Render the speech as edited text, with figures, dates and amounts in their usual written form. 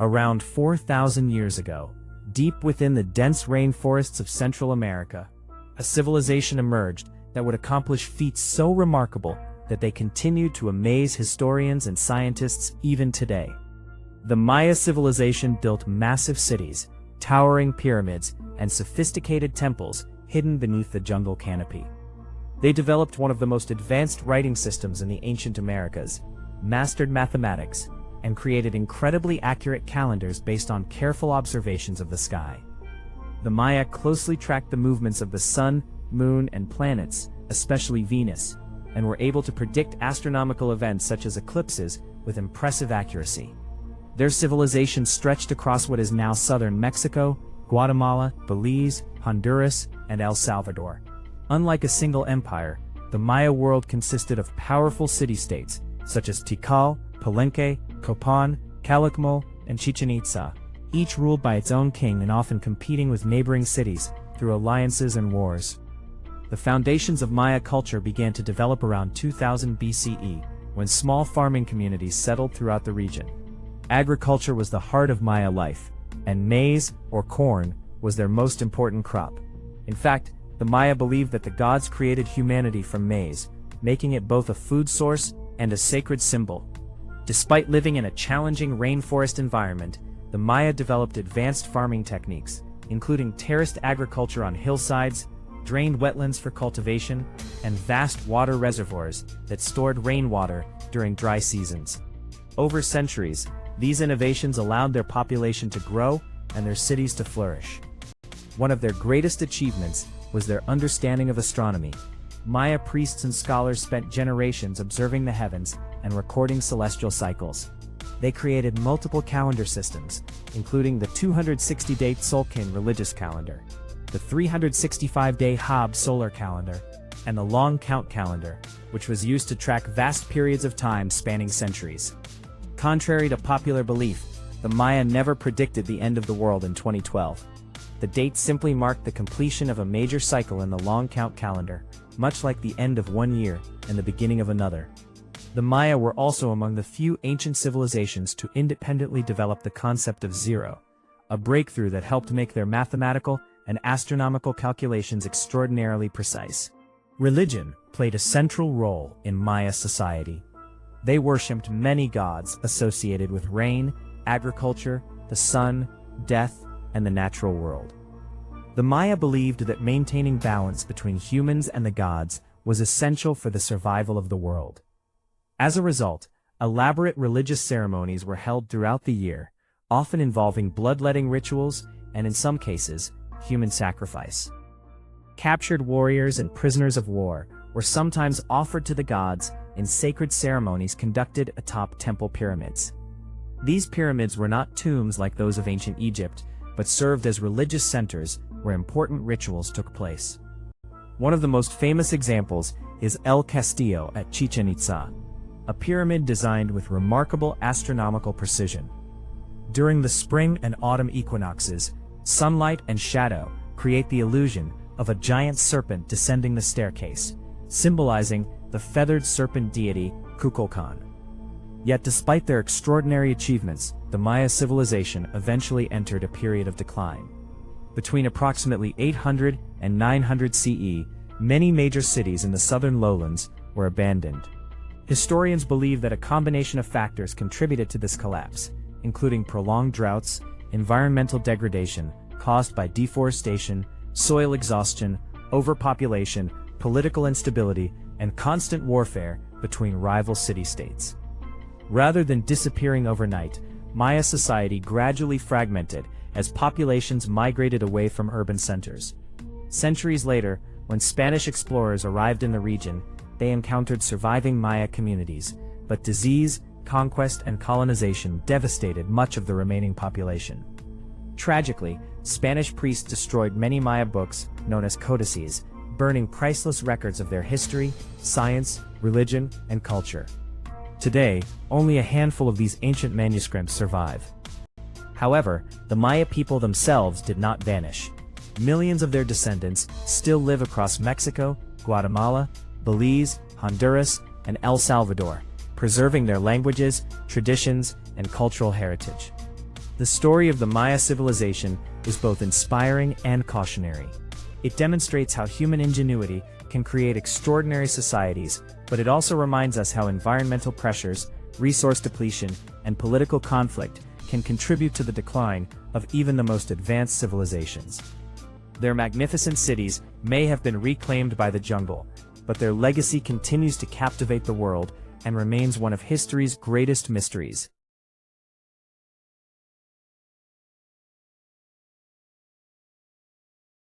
Around 4,000 years ago, deep within the dense rainforests of Central America, a civilization emerged that would accomplish feats so remarkable that they continue to amaze historians and scientists even today. The Maya civilization built massive cities, towering pyramids, and sophisticated temples hidden beneath the jungle canopy. They developed one of the most advanced writing systems in the ancient Americas, mastered mathematics, and created incredibly accurate calendars based on careful observations of the sky. The Maya closely tracked the movements of the sun, moon, and planets, especially Venus, and were able to predict astronomical events such as eclipses with impressive accuracy. Their civilization stretched across what is now southern Mexico, Guatemala, Belize, Honduras, and El Salvador. Unlike a single empire, the Maya world consisted of powerful city-states such as Tikal, Palenque, Copan, Calakmul, and Chichen Itza, each ruled by its own king and often competing with neighboring cities through alliances and wars. The foundations of Maya culture began to develop around 2000 BCE, when small farming communities settled throughout the region. Agriculture was the heart of Maya life, and maize, or corn, was their most important crop. In fact, the Maya believed that the gods created humanity from maize, making it both a food source and a sacred symbol. Despite living in a challenging rainforest environment, the Maya developed advanced farming techniques, including terraced agriculture on hillsides, drained wetlands for cultivation, and vast water reservoirs that stored rainwater during dry seasons. Over centuries, these innovations allowed their population to grow and their cities to flourish. One of their greatest achievements was their understanding of astronomy. Maya priests and scholars spent generations observing the heavens and recording celestial cycles. They created multiple calendar systems, including the 260-day Tzolk'in religious calendar, the 365-day Hab solar calendar, and the long count calendar, which was used to track vast periods of time spanning centuries. Contrary to popular belief, the Maya never predicted the end of the world in 2012. The date simply marked the completion of a major cycle in the long count calendar, much like the end of one year and the beginning of another. The Maya were also among the few ancient civilizations to independently develop the concept of zero, a breakthrough that helped make their mathematical and astronomical calculations extraordinarily precise. Religion played a central role in Maya society. They worshipped many gods associated with rain, agriculture, the sun, death, and the natural world. The Maya believed that maintaining balance between humans and the gods was essential for the survival of the world. As a result, elaborate religious ceremonies were held throughout the year, often involving bloodletting rituals and, in some cases, human sacrifice. Captured warriors and prisoners of war were sometimes offered to the gods in sacred ceremonies conducted atop temple pyramids. These pyramids were not tombs like those of ancient Egypt, but served as religious centers where important rituals took place. One of the most famous examples is El Castillo at Chichen Itza, a pyramid designed with remarkable astronomical precision. During the spring and autumn equinoxes, sunlight and shadow create the illusion of a giant serpent descending the staircase, symbolizing the feathered serpent deity Kukulkan. Yet despite their extraordinary achievements, the Maya civilization eventually entered a period of decline. Between approximately 800 and 900 CE, many major cities in the southern lowlands were abandoned. Historians believe that a combination of factors contributed to this collapse, including prolonged droughts, environmental degradation caused by deforestation, soil exhaustion, overpopulation, political instability, and constant warfare between rival city-states. Rather than disappearing overnight, Maya society gradually fragmented as populations migrated away from urban centers. Centuries later, when Spanish explorers arrived in the region, they encountered surviving Maya communities, but disease, conquest, and colonization devastated much of the remaining population. Tragically, Spanish priests destroyed many Maya books, known as codices, burning priceless records of their history, science, religion, and culture. Today, only a handful of these ancient manuscripts survive. However, the Maya people themselves did not vanish. Millions of their descendants still live across Mexico, Guatemala, Belize, Honduras, and El Salvador, preserving their languages, traditions, and cultural heritage. The story of the Maya civilization is both inspiring and cautionary. It demonstrates how human ingenuity can create extraordinary societies, but it also reminds us how environmental pressures, resource depletion, and political conflict can contribute to the decline of even the most advanced civilizations. Their magnificent cities may have been reclaimed by the jungle, but their legacy continues to captivate the world and remains one of history's greatest mysteries.